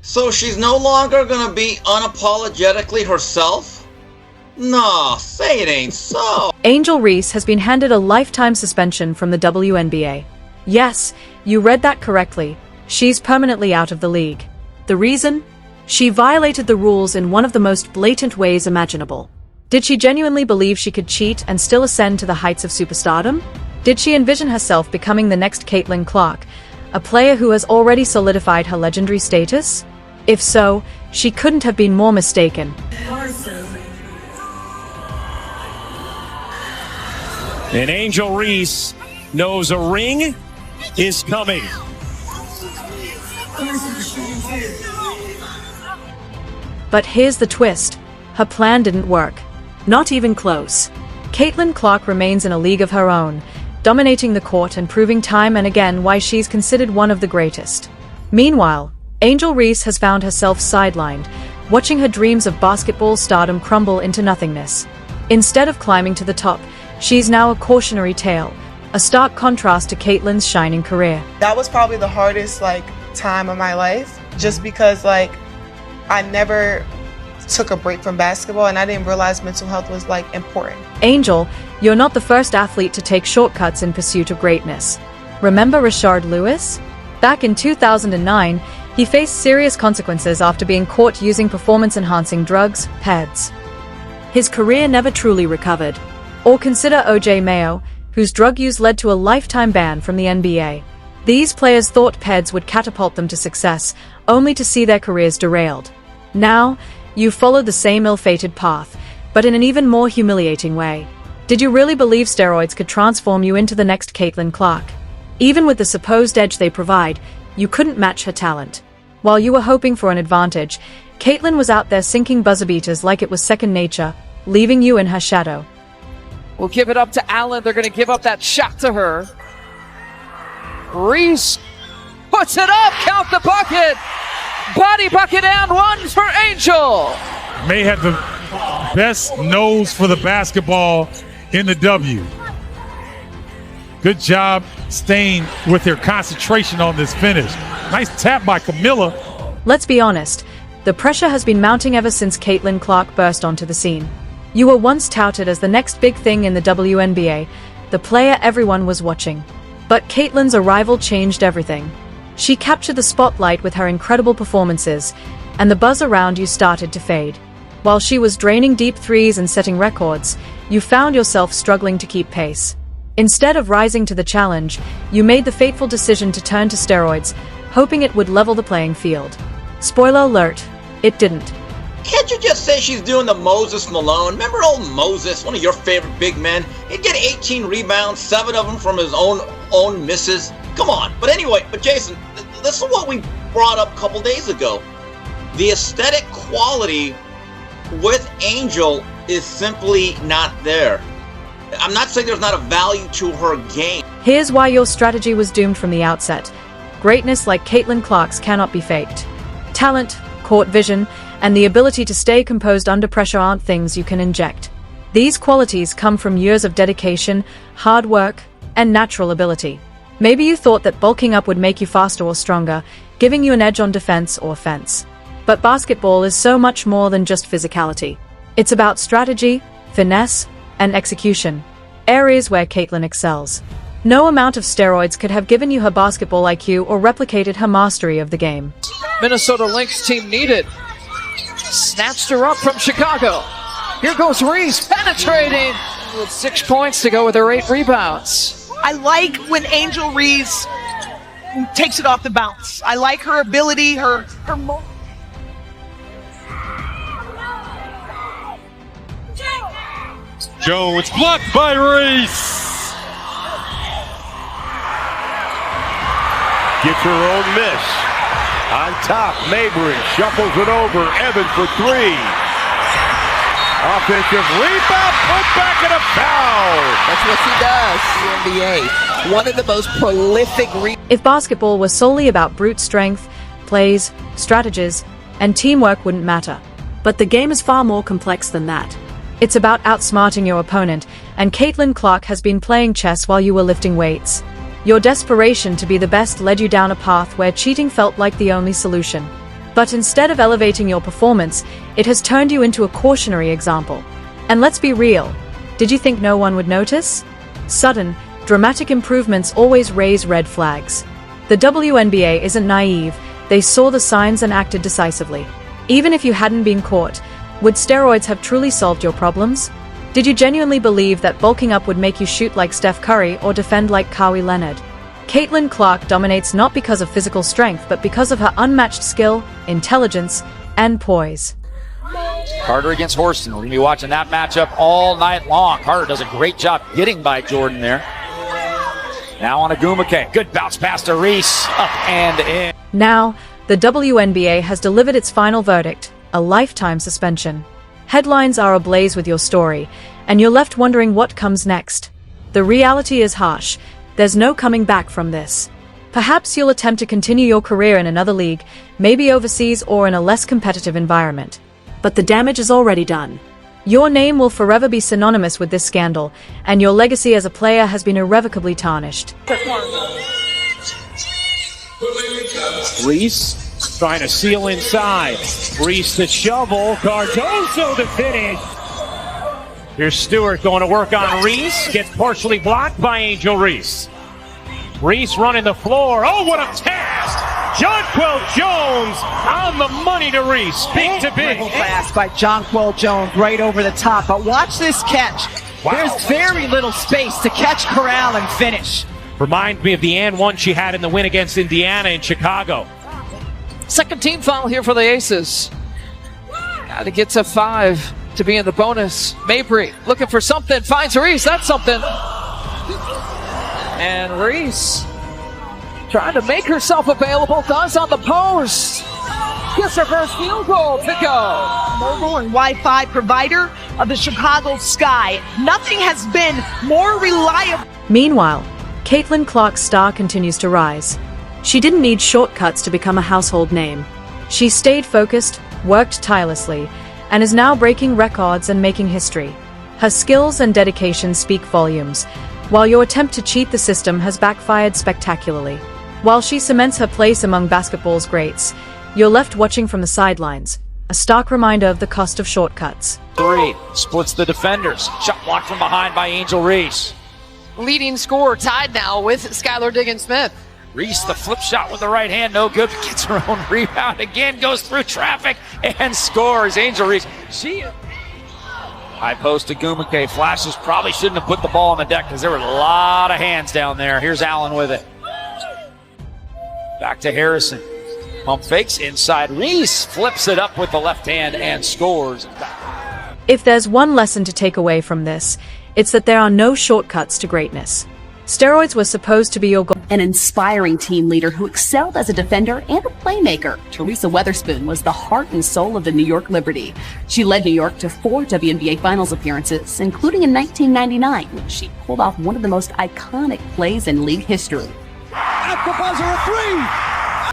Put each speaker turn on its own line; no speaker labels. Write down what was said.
So she's no longer gonna be unapologetically herself? No, say it ain't so.
Angel Reese has been handed a lifetime suspension from the WNBA. Yes, you read that correctly. She's permanently out of the league. The reason? She violated the rules in one of the most blatant ways imaginable. Did she genuinely believe she could cheat and still ascend to the heights of superstardom? Did she envision herself becoming the next Caitlin Clark, a player who has already solidified her legendary status? If so, she couldn't have been more mistaken.
And Angel Reese knows a ring is coming.
But here's the twist. Her plan didn't work. Not even close. Caitlin Clark remains in a league of her own, dominating the court and proving time and again why she's considered one of the greatest. Meanwhile, Angel Reese has found herself sidelined, watching her dreams of basketball stardom crumble into nothingness. Instead of climbing to the top, she's now a cautionary tale, a stark contrast to Caitlin's shining career.
That was probably the hardest time of my life, just because I never took a break from basketball and I didn't realize mental health was important.
Angel, you're not the first athlete to take shortcuts in pursuit of greatness. Remember Rashard Lewis? Back in 2009, he faced serious consequences after being caught using performance-enhancing drugs, PEDs. His career never truly recovered. Or consider O.J. Mayo, whose drug use led to a lifetime ban from the NBA. These players thought PEDs would catapult them to success, only to see their careers derailed. Now, you followed the same ill-fated path, but in an even more humiliating way. Did you really believe steroids could transform you into the next Caitlin Clark? Even with the supposed edge they provide, you couldn't match her talent. While you were hoping for an advantage, Caitlin was out there sinking buzzer beaters like it was second nature, leaving you in her shadow.
We'll give it up to Allen. They're going to give up that shot to her. Reese puts it up. Count the bucket. Body bucket and one for Angel.
May have the best nose for the basketball in the W. Good job staying with their concentration on this finish. Nice tap by Camilla.
Let's be honest, the pressure has been mounting ever since Caitlin Clark burst onto the scene. You were once touted as the next big thing in the WNBA, the player everyone was watching. But Caitlin's arrival changed everything. She captured the spotlight with her incredible performances, and the buzz around you started to fade. While she was draining deep threes and setting records, you found yourself struggling to keep pace. Instead of rising to the challenge, you made the fateful decision to turn to steroids, hoping it would level the playing field. Spoiler alert, it didn't.
Can't you just say she's doing the Moses Malone? Remember old Moses, one of your favorite big men? He'd get 18 rebounds, 7 of them from his own misses. Come on. But anyway, Jason, this is what we brought up a couple days ago. The aesthetic quality with Angel is simply not there. I'm not saying there's not a value to her game.
Here's why your strategy was doomed from the outset. Greatness like Caitlin Clark's cannot be faked. Talent, court vision, and the ability to stay composed under pressure aren't things you can inject. These qualities come from years of dedication, hard work, and natural ability. Maybe you thought that bulking up would make you faster or stronger, giving you an edge on defense or offense. But basketball is so much more than just physicality. It's about strategy, finesse, and execution, areas where Caitlin excels. No amount of steroids could have given you her basketball IQ or replicated her mastery of the game.
Minnesota Lynx team needed. Snatched her up from Chicago. Here goes Reese penetrating with 6 points to go with her 8 rebounds.
I like when Angel Reese takes it off the bounce. I like her ability, her
Jones blocked by Reese.
Gets her own miss. On top, Mabry shuffles it over. Evans for 3. Offensive rebound, put back and a foul.
That's what she does, the NBA. One of the most prolific
If basketball were solely about brute strength, plays, strategies, and teamwork wouldn't matter. But the game is far more complex than that. It's about outsmarting your opponent, and Caitlin Clark has been playing chess while you were lifting weights. Your desperation to be the best led you down a path where cheating felt like the only solution. But instead of elevating your performance, it has turned you into a cautionary example. And let's be real, did you think no one would notice? Sudden, dramatic improvements always raise red flags. The WNBA isn't naive, they saw the signs and acted decisively. Even if you hadn't been caught, would steroids have truly solved your problems? Did you genuinely believe that bulking up would make you shoot like Steph Curry or defend like Kawhi Leonard? Caitlin Clark dominates not because of physical strength, but because of her unmatched skill, intelligence, and poise.
Carter against Horston. We're going to be watching that matchup all night long. Carter does a great job getting by Jordan there. Now on Agumake. Good bounce pass to Reese. Up and in.
Now, the WNBA has delivered its final verdict, a lifetime suspension. Headlines are ablaze with your story, and you're left wondering what comes next. The reality is harsh. There's no coming back from this. Perhaps you'll attempt to continue your career in another league, maybe overseas or in a less competitive environment. But the damage is already done. Your name will forever be synonymous with this scandal, and your legacy as a player has been irrevocably tarnished.
Reese trying to seal inside. Reese the shovel. Cardoso to finish. Here's Stewart going to work on Reese. Gets partially blocked by Angel Reese. Reese running the floor. Oh, what a task! Jonquel Jones on the money to Reese. Big to big.
Pass by Jonquel Jones right over the top. But watch this catch.
Wow.
There's very little space to catch Corral and finish.
Reminds me of the and one she had in the win against Indiana in Chicago.
Second team foul here for the Aces. Got to get to 5 to be in the bonus. Mabry looking for something. Finds Reese. That's something. And Reese trying to make herself available. Does on the post. Gets her first field goal to go.
Mobile and Wi-Fi provider of the Chicago Sky. Nothing has been more reliable.
Meanwhile, Caitlin Clark's star continues to rise. She didn't need shortcuts to become a household name. She stayed focused, worked tirelessly, and is now breaking records and making history. Her skills and dedication speak volumes, while your attempt to cheat the system has backfired spectacularly. While she cements her place among basketball's greats, you're left watching from the sidelines, a stark reminder of the cost of shortcuts.
3 splits the defenders. Shot blocked from behind by Angel Reese.
Leading scorer tied now with Skylar Diggins-Smith.
Reese, the flip shot with the right hand, no good. Gets her own rebound again, goes through traffic and scores. Angel Reese. High post to Gumake. Flashes, probably shouldn't have put the ball on the deck because there were a lot of hands down there. Here's Allen with it. Back to Harrison. Pump fakes inside. Reese flips it up with the left hand and scores.
If there's one lesson to take away from this, it's that there are no shortcuts to greatness. Steroids were supposed to be your goal.
An inspiring team leader who excelled as a defender and a playmaker, Teresa Weatherspoon was the heart and soul of the New York Liberty. She led New York to 4 WNBA Finals appearances, including in 1999, when she pulled off one of the most iconic plays in league history.
At the buzzer, a 3!